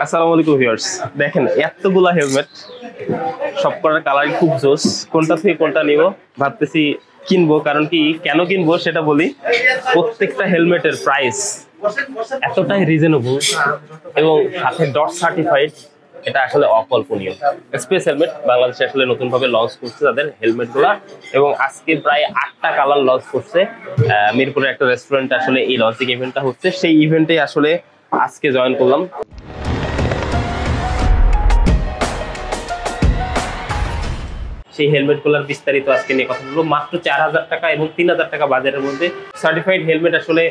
আসসালামু আলাইকুম ভিউয়ার্স, দেখেন এতগুলা হেলমেট, সবকটার কালার খুব জোস। কোনটা থেকে কোনটা নিব ভাবতেছি, কিনবো। কারণ কি, কেন কিনবো সেটা বলি। প্রত্যেকটা হেলমেটের প্রাইস এতটাই রিজনেবল এবং সাথে ডট সার্টিফাইড, এটা আসলে অকল্পনীয়। স্পেস হেলমেট বাংলাদেশে আসলে নতুনভাবে লঞ্চ করছে তাদের হেলমেট গুলা, এবং আজকে প্রায় 8টা কালার লঞ্চ করছে। মিরপুরের একটা রেস্টুরেন্টে আসলে এই লঞ্চিং ইভেন্টটা হচ্ছে, সেই ইভেন্টে আসলে আজকে জয়েন করলাম। সেই হেলমেট গুলার বিস্তারিত আজকে নিয়ে কথা বলবো। মাত্র 4000 টাকা এবং 3000 টাকা বাজারের মধ্যে সার্টিফাইড হেলমেট আসলে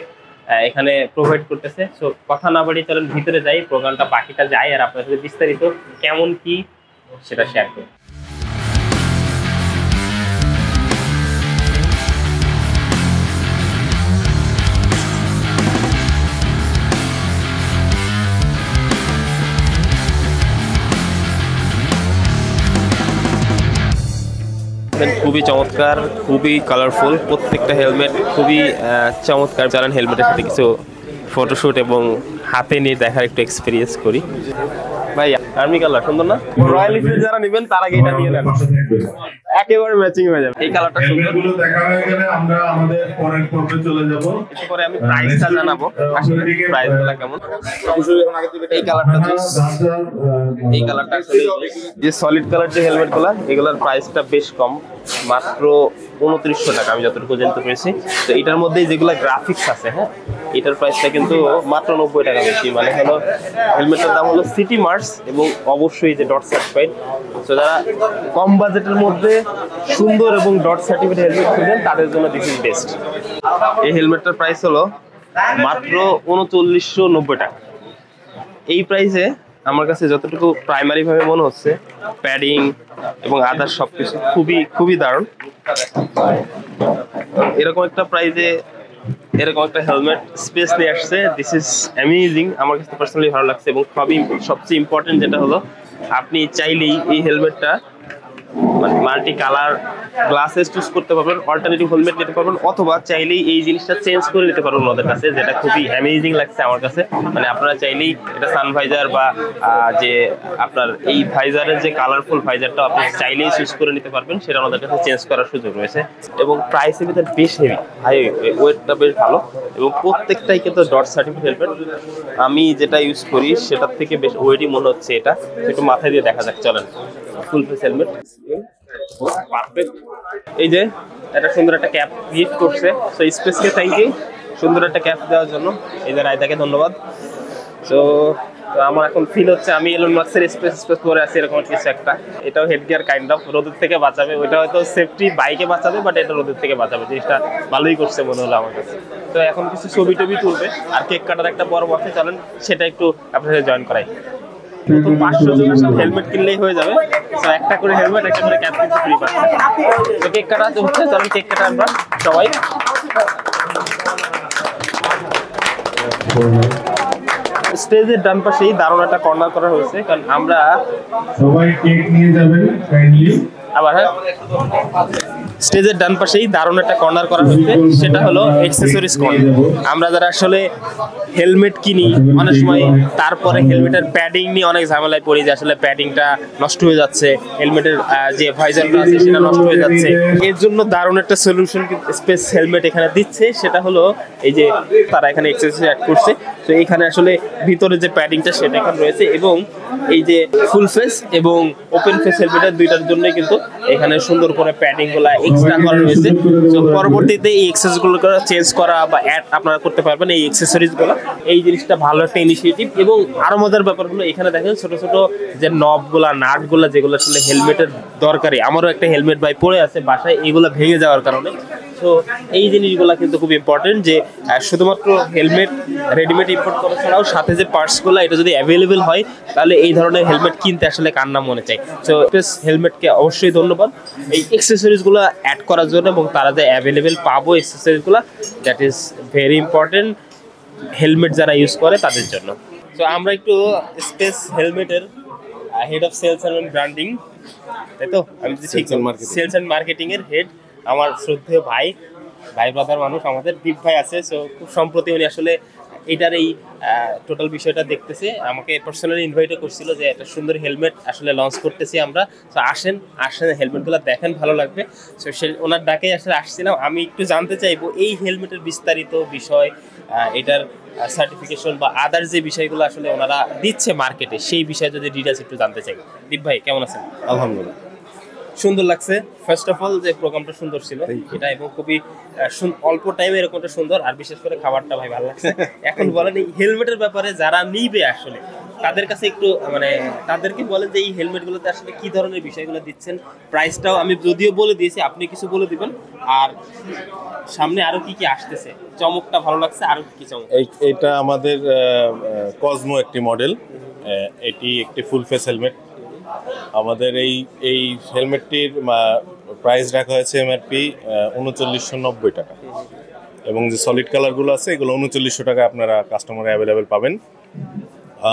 এখানে প্রোভাইড করতেছে। সো কথা না বাড়িয়ে চলেন ভিতরে যাই, প্রোগ্রামটা বাকিটা যাই আর আপনার সাথে বিস্তারিত কেমন কি সেটা শেয়ার করি। খুবই চমৎকার, খুবই কালারফুল, প্রত্যেকটা হেলমেট খুবই চমৎকার। চালান হেলমেটের সাথে কিছু ফটোশুট এবং হাতে নিয়ে দেখার একটু এক্সপিরিয়েন্স করি। ভাই আর্মি কালার সুন্দর না? রয়্যাল এনফিল্ড যারা নেবেন তার আগে এটা নিয়ে নেন, একেবারে ম্যাচিং হয়ে যাবে। এই কালারটা সুন্দর। এগুলো দেখা হয়ে গেলে আমরা আমাদের পরের পর্বে চলে যাব। একটু পরে আমি প্রাইসটা জানাবো, আসলে প্রাইসগুলো কেমন। এই কালারটা এই কালারটা যে সলিড কালার যে হেলমেটগুলো, এগুলোর প্রাইসটা বেশ কম, মাত্র 2900 টাকা আমি যতটুকু জানতে পেরেছি। তো এটার মধ্যে যেগুলো গ্রাফিক্স আছে, হ্যাঁ, এটার প্রাইসটা কিন্তু মাত্র 90 টাকা বেশি। মানে হলো হেলমেটের দাম হলো সিটি মার্স এবং অবশ্যই যে ডট সার্টিফাইড। তো যারা কম বাজেটের মধ্যে সুন্দর এবং ডট সার্টিফাইড হেলমেট খুঁজেন তাদের জন্য দিস ইজ বেস্ট। এই হেলমেটটার প্রাইস হলো মাত্র 3990 টাকা। এই প্রাইসে আমার কাছে যতটুকু প্রাইমারি ভাবে মনে হচ্ছে, প্যাডিং এবং আদার সবকিছু খুবই খুবই দারুণ। এরকম একটা প্রাইসে এরকম একটা হেলমেট স্পেস নিয়ে আসছে, দিস ইজ অ্যামেজিং। আমার কাছে পার্সোনালি ভালো লাগছে। এবং সবচেয়ে ইম্পর্টেন্ট যেটা হলো, আপনি চাইলেই এই হেলমেটটা মানে মাল্টি কালার গ্লাসেস চুজ করতে পারবেন, অল্টারনেটিভ হেলমেট নিতে পারবেন, অথবা চাইলেই এই জিনিসটা চেঞ্জ করে নিতে পারবেন ওদের কাছে, যেটা খুবই অ্যামেজিং লাগছে আমার কাছে। মানে আপনারা চাইলেই এটা সান ভাইজার বা যে আপনার এই ভাইজারের যে কালারফুল ভাইজারটা আপনি চাইলেই চুজ করে নিতে পারবেন, সেটা আমাদের কাছে চেঞ্জ করার সুযোগ রয়েছে। এবং প্রাইসের ভিতরে বেশ হেভি, হাই ওয়েটটা বেশ ভালো, এবং প্রত্যেকটাই কিন্তু ডট সার্টিফাইড হেলমেট। আমি যেটা ইউজ করি সেটার থেকে বেশ ওয়েটই মনে হচ্ছে। এটা একটু মাথায় দিয়ে দেখা যাক, চলেন। Full face helmet, perfect. এই যে একটা সুন্দর একটা ক্যাপ গিফট করছে, সো স্পেসকে থ্যাংক ইউ সুন্দর একটা ক্যাপ দেওয়ার জন্য। এই যে রায়দাকে ধন্যবাদ। তো আমার এখন ফিল হচ্ছে আমি এলন মাস্কের স্পেস পরে আছি, এরকম কিছু একটা। এটাও হেড গিয়ার কাইন্ড অফ, রোদের থেকে বাঁচাবে। ওইটা হয়তো সেফটি বাইকে বাঁচাবে, বাট এটা রোদের থেকে বাঁচাবে। জিনিসটা ভালোই করছে মনে হলো আমার কাছে। তো এখন কিছু ছবি টবি তুলবে আর কেক কাটার একটা বড় বক্সে, চলেন সেটা একটু আপনাদের জয়েন করাই। নতুন 500 জনের সাথে হেলমেট কিনলেই হয়ে যাবে। তো একটা করে হেলমেট, একটা করে ক্যাপ কিন্তু ফ্রি পাচ্ছেন। তো কেক কাটাতে হচ্ছে, চলেন কেক কাটা আমরা সবাই। স্টেজের ডান পাশেই দারুণ একটা কর্নার করা হয়েছে, কারণ আমরা সবাই কেক নিয়ে যাবেন কাইন্ডলি। আবার হ্যাঁ, স্টেজের ডান পাশেই দারুণ একটা কর্নার করা হয়েছে, সেটা হলো অ্যাকসেসরিজ কর্নার। আমরা যারা আসলে হেলমেট কিনি অনেক সময়, তারপরে হেলমেটের প্যাডিং নিয়ে অনেক ঝামেলায় পড়ি, যে আসলে প্যাডিংটা নষ্ট হয়ে যাচ্ছে, হেলমেটের যে ভাইজারটা আছে সেটা নষ্ট হয়ে যাচ্ছে। এর জন্য দারুণ একটা সলিউশন স্পেস হেলমেট এখানে দিচ্ছে, সেটা হলো এই যে তারা এখানে অ্যাকসেসরিজ অ্যাড করছে। তো এখানে আসলে ভিতরে যে প্যাডিংটা সেটা এখানে রয়েছে, এবং এই যে ফুল ফেস এবং ওপেন ফেস হেলমেটের দুইটার জন্যই কিন্তু এখানে সুন্দর করে প্যাডিং গুলা এক্সট্রা করা রয়েছে। তো পরবর্তীতে এই এক্সেসরিজ গুলো চেঞ্জ করা বা অ্যাড আপনারা করতে পারবেন এই এক্সেসরিজ গুলো। এই জিনিসটা ভালো একটা ইনিশিয়েটিভ। এবং আরো মজার ব্যাপার হলো, এখানে দেখেন ছোট ছোট যে নব গুলা, নাট গুলা, যেগুলো আসলে হেলমেটের দরকারি। আমারও একটা হেলমেট ভাই পড়ে আছে বাসায়, এগুলো ভেঙে যাওয়ার কারণে। তো এই জিনিসগুলো কিন্তু খুব ইম্পর্টেন্ট, যে শুধুমাত্র হেলমেট রেডিমেড ইম্পোর্ট করা ছাড়াও সাথে যে পার্টসগুলো, এটা যদি অ্যাভেলেবেল হয় তাহলে এই ধরনের হেলমেট কিনতে আসলে কার না মনে চাই। তো স্পেস হেলমেটকে অবশ্যই ধন্যবাদ এই এক্সেসরিজগুলো অ্যাড করার জন্য, এবং তারা যে অ্যাভেলেবেল পাবো এক্সেসরিজগুলো, that is very important helmet যারা ইউজ করে তাদের জন্য। তো আমরা একটু স্পেস হেলমেটের head of sales and branding, তাই তো আমি ঠিক সেলস অ্যান্ড মার্কেটিং এর হেড, আমার শ্রদ্ধেয় ভাই ব্রাদার মানুষ আমাদের দীপ ভাই আছে। সো খুব সম্প্রতি উনি আসলে এটার এই টোটাল বিষয়টা দেখতেছে, আমাকে পার্সোনালি ইনভাইটও করছিল যে একটা সুন্দর হেলমেট আসলে লঞ্চ করতেছি আমরা, তো আসেন হেলমেটগুলো দেখেন, ভালো লাগবে। সো সে ওনার ডাকেই আসলে আসছিলাম। আমি একটু জানতে চাইবো এই হেলমেটের বিস্তারিত বিষয়, এটার সার্টিফিকেশন বা আদার যে বিষয়গুলো আসলে ওনারা দিচ্ছে মার্কেটে, সেই বিষয়ে যদি ডিটেলস একটু জানতে চাই। দীপ ভাই কেমন আছেন? আলহামদুলিল্লাহ, সুন্দর লাগছে। ফার্স্ট অফ অল যে প্রোগ্রামটা সুন্দর ছিল এটা, এবং খুবই অল্প টাইমে এরকমটা সুন্দর, আর বিশেষ করে খাবারটা ভাই ভালো লাগছে। এখন বলেন এই হেলমেটের ব্যাপারে যারা নিবে আসলে তাদের কাছে একটু মানে তাদেরকে বলেন যে এই হেলমেটগুলোতে আসলে কি ধরনের বিষয়গুলো দিচ্ছেন, প্রাইসটাও আমি যদিও বলে দিয়েছি, আপনি কিছু বলে দিবেন, আর সামনে আরো কি কি আসতেছে। চমকটা ভালো লাগছে, আরো কি চমক? এটা আমাদের কসমো একটি মডেল, এটি একটি ফুল ফেস হেলমেট। আমাদের এই হেলমেটটির প্রাইস রাখা হয়েছে এমআরপি 3990 টাকা, এবং যে সলিড কালারগুলো আছে এগুলো 3900 টাকা আপনারা কাস্টমারে অ্যাভেলেবেল পাবেন।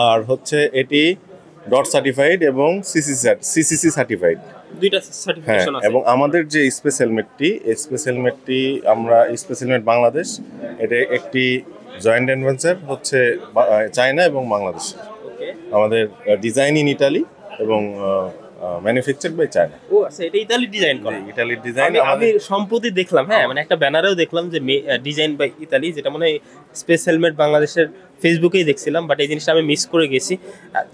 আর হচ্ছে এটি ডট সার্টিফাইড এবং সিসিসি সার্টিফাইড, দুইটা হ্যাঁ। সার্টিফিকেশন আছে। এবং আমাদের যে স্পেস হেলমেটটি আমরা স্পেস হেলমেট বাংলাদেশ, এটা একটি জয়েন্ট অ্যাডভেঞ্চার হচ্ছে চায়না এবং বাংলাদেশ। ওকে, আমাদের ডিজাইন ইন ইটালি এবং ম্যানুফ্যাকচার্ড বাই চায়না। ও আচ্ছা, এটা ইতালি ডিজাইন করা? ইটালির ডিজাইন। আমি সম্প্রতি দেখলাম, হ্যাঁ, মানে একটা ব্যানারেও দেখলাম যে ডিজাইন বাই ইতালি, যেটা মানে স্পেস হেলমেট বাংলাদেশের ফেসবুকেই দেখছিলাম, বাট এই জিনিসটা আমি মিস করে গেছি,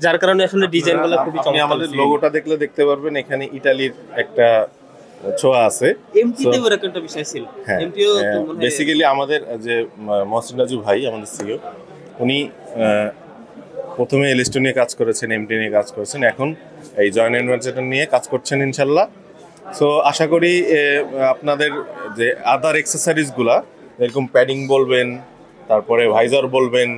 যার কারণে আসলে ডিজাইনগুলো খুবই আপনি চমৎকার। আমাদের লোগোটা দেখলে দেখতে পারবেন এখানে ইটালির একটা ছোঁয়া আছে। এমটিতে ওরকম একটা বিষয় ছিল। হ্যাঁ, এমটিও তো মনে হয় বেসিক্যালি আমাদের যে মহসিন রাজু ভাই, আমাদের সিইও, উনি প্রথমে এলএসটি নিয়ে কাজ করেছেন, এমটি নিয়ে কাজ করেছেন, এখন এই জয়েন্ট অ্যাডভেঞ্চার নিয়ে কাজ করছেন ইনশাল্লাহ। সো আশা করি আপনাদের যে আদার এক্সেসরিজগুলা, এরকম প্যাডিং বলবেন, তারপরে ভাইজার বলবেন,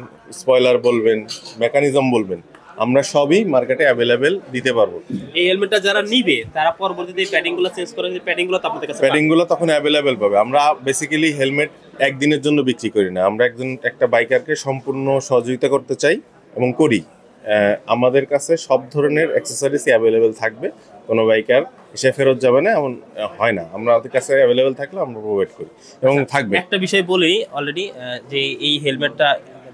স্পয়লার বলবেন, মেকানিজম বলবেন, আমরা সবই মার্কেটে অ্যাভেলেবেল দিতে পারবো। এই হেলমেটটা যারা নিবে তারা পরবর্তীতে প্যাডিংগুলো চেঞ্জ করে, প্যাডিংগুলো তো আপনাদের কাছে প্যাডিংগুলো তখন অ্যাভেলেবেল পাবে। আমরা বেসিক্যালি হেলমেট একদিনের জন্য বিক্রি করি না, আমরা একটা বাইকারকে সম্পূর্ণ সহযোগিতা করতে চাই এবং করি। আমাদের কাছে সব ধরনের অ্যাক্সেসরিজ অ্যাভেলেবেল থাকবে, কোনো বাইকার এসে ফেরত যাবে না, এমন হয় না। আমাদের কাছে অ্যাভেলেবেল থাকলে আমরা প্রোভাইড করি এবং থাকবে। একটা বিষয় বলি অলরেডি, যে এই হেলমেটটা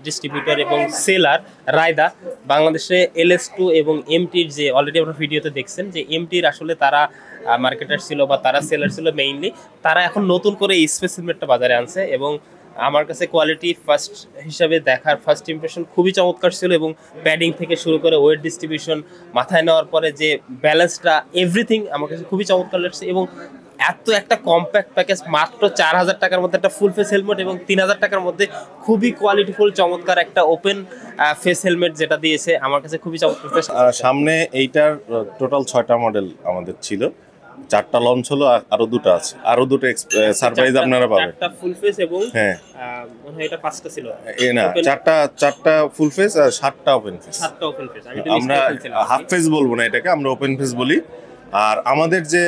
ডিস্ট্রিবিউটর এবং সেলার রায়দা, বাংলাদেশে LS2 এবং এমটির যে অলরেডি আপনারা ভিডিওতে দেখছেন যে এমটির আসলে তারা মার্কেটার ছিল বা তারা সেলার ছিল মেইনলি, তারা এখন নতুন করে এই স্পেস হেলমেটটা বাজারে আনছে, এবং আমার কাছে কোয়ালিটি ফার্স্ট হিসাবে দেখার ফার্স্ট ইমপ্রেশন খুবই চমৎকার ছিল, এবং প্যাডিং থেকে শুরু করে ওয়েট ডিস্ট্রিবিউশন, মাথায় নেওয়ার পরে যে ব্যালেন্সটা, এভরিথিং আমার কাছে খুবই চমৎকার লাগছে। এবং এত একটা কম্প্যাক্ট প্যাকেজ, মাত্র 4000 টাকার মধ্যে একটা ফুল ফেস হেলমেট, এবং 3000 টাকার মধ্যে খুবই কোয়ালিটিফুল চমৎকার একটা ওপেন ফেস হেলমেট যেটা দিয়েছে, আমার কাছে খুবই চমৎকার। সামনে এইটার টোটাল 6টা মডেল আমাদের ছিল, 4টা লঞ্চ হলো, আরো 2টা আছে, আরো 2টা সারপ্রাইজ আপনারা পাবেন। 4টা ফুল ফেস এবং হ্যাঁ, মনে হয় এটা 5টা ছিল, না 4টা ফুল ফেস আর 7টা ওপেন ফেস। 7টা ওপেন ফেস, আমরা হাফ ফেস বলবো না এটাকে, আমরা ওপেন ফেস বলি। আর আমাদের যে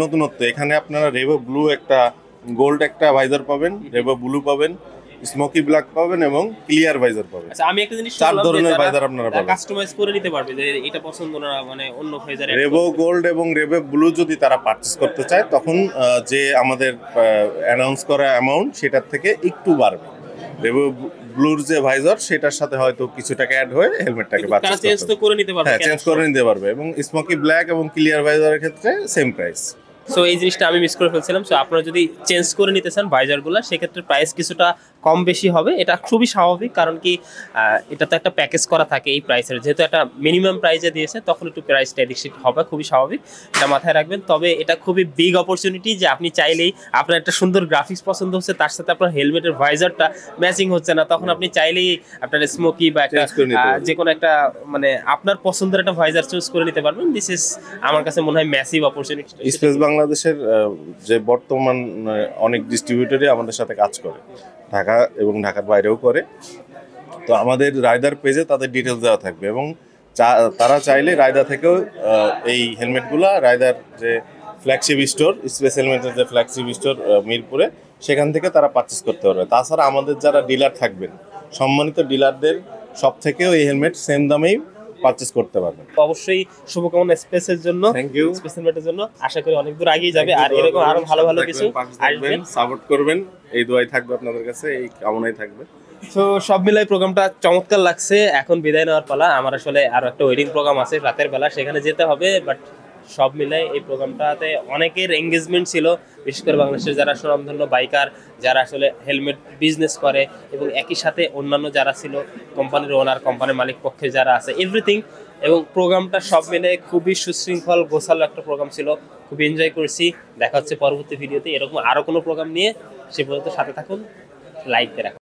নতুনত্ব, এখানে আপনারা রেভো ব্লু একটা, গোল্ড একটা ভাইজার পাবেন, রেভো ব্লু পাবেন, স্মোকি ব্ল্যাক পাবেন এবং ক্লিয়ার ভাইজার পাবেন। আচ্ছা, আমি একটা জিনিস 4 ধরনের ভাইজার আপনারা পাবেন, কাস্টমাইজ করে নিতে পারবে যে এটা পছন্দ না, মানে অন্য ভাইজার। রেভো গোল্ড এবং রেভো ব্লু যদি তারা পারচেজ করতে চায়, তখন যে আমাদের অ্যানাউন্স করা অ্যামাউন্ট সেটার থেকে একটু বাড়বে। রেভো ব্লুর যে ভাইজার, সেটার সাথে হয়তো কিছু টাকা অ্যাড হয়ে হেলমেটটাকে পারচেজ চেঞ্জ তো করে নিতে পারবে। হ্যাঁ, চেঞ্জ করে নিতে পারবে। এবং স্মোকি ব্ল্যাক এবং ক্লিয়ার ভাইজারের ক্ষেত্রে সেম প্রাইস। সো এই জিনিসটা আমি মিস করে ফেলছিলাম। সো আপনারা যদি চেঞ্জ করে নিতে চান ভাইজারগুলো, সেক্ষেত্রে প্রাইস কিছুটা কম বেশি হবে, এটা খুবই স্বাভাবিক, কারণ কি এটা তো একটা প্যাকেজ করা থাকে এই প্রাইসের, যেহেতু একটা মিনিমাম প্রাইসে দিয়েছে তখন একটু প্রাইসটা এদিক সেদিক হবে, খুবই স্বাভাবিক, এটা মাথায় রাখবেন। তবে এটা খুবই বিগ অপরচুনিটি যে আপনি চাইলেই, আপনার একটা সুন্দর গ্রাফিক্স পছন্দ হচ্ছে, তার সাথে আপনার হেলমেটের ভাইজারটা ম্যাচিং হচ্ছে না, তখন আপনি চাইলেই আপনার স্মোকি বা একটা যে কোনো একটা মানে আপনার পছন্দের একটা ভাইজার চুজ করে নিতে পারবেন। দিস ইজ আমার কাছে মনে হয় ম্যাসিভ অপরচুনিটি। স্পেস বাংলাদেশের যে বর্তমান অনেক ডিস্ট্রিবিউটরই আমাদের সাথে কাজ করে, ঢাকা এবং ঢাকার বাইরেও করে। তো আমাদের রাইদার পেজে তাদের ডিটেলস দেওয়া থাকবে, এবং তারা চাইলে রাইদা থেকেও এই হেলমেটগুলো, রাইদার যে ফ্ল্যাগশিপ স্টোর, স্পেস হেলমেটের যে ফ্ল্যাগশিপ স্টোর মিরপুরে, সেখান থেকে তারা পারচেস করতে পারবে। তাছাড়া আমাদের যারা ডিলার থাকবেন, সম্মানিত ডিলারদের সব থেকেও এই হেলমেট সেম দামেই পারচেস করতে পারবেন। অবশ্যই শুভকামনা স্পেসের জন্য, থ্যাংক ইউ। স্পেস হেলমেটের জন্য আশা করি অনেক দূর আগেই যাবে, আর এরকম আরো ভালো ভালো কিছু আসবেন, সাপোর্ট করবেন, এই দোয়াই থাকবে আপনাদের কাছে, এই কামনাই থাকবে। তো সব মিলাই প্রোগ্রামটা চমৎকার লাগছে। এখন বিদায় নেওয়ার পালা। আমার আসলে আরো একটা ওয়েডিং প্রোগ্রাম আছে রাতের বেলা, সেখানে যেতে হবে। বাট সব মিলাই এই প্রোগ্রামটাতে অনেকের এঙ্গেজমেন্ট ছিল, বিশেষ করে বাংলাদেশের যারা সুনামধন্য বাইকার, যারা আসলে হেলমেট বিজনেস করে, এবং একই সাথে অন্যান্য যারা ছিল কোম্পানির ওনার, কোম্পানির মালিক পক্ষে যারা আছে, এভরিথিং। এবং প্রোগ্রামটা সব মিলে খুবই সুশৃঙ্খল গোছালো একটা প্রোগ্রাম ছিল, খুবই এনজয় করেছি। দেখা হচ্ছে পরবর্তী ভিডিওতে এরকম আরো কোনো প্রোগ্রাম নিয়ে। সে পর্যন্ত সাথে থাকুন, লাইক দিয়ে রাখুন।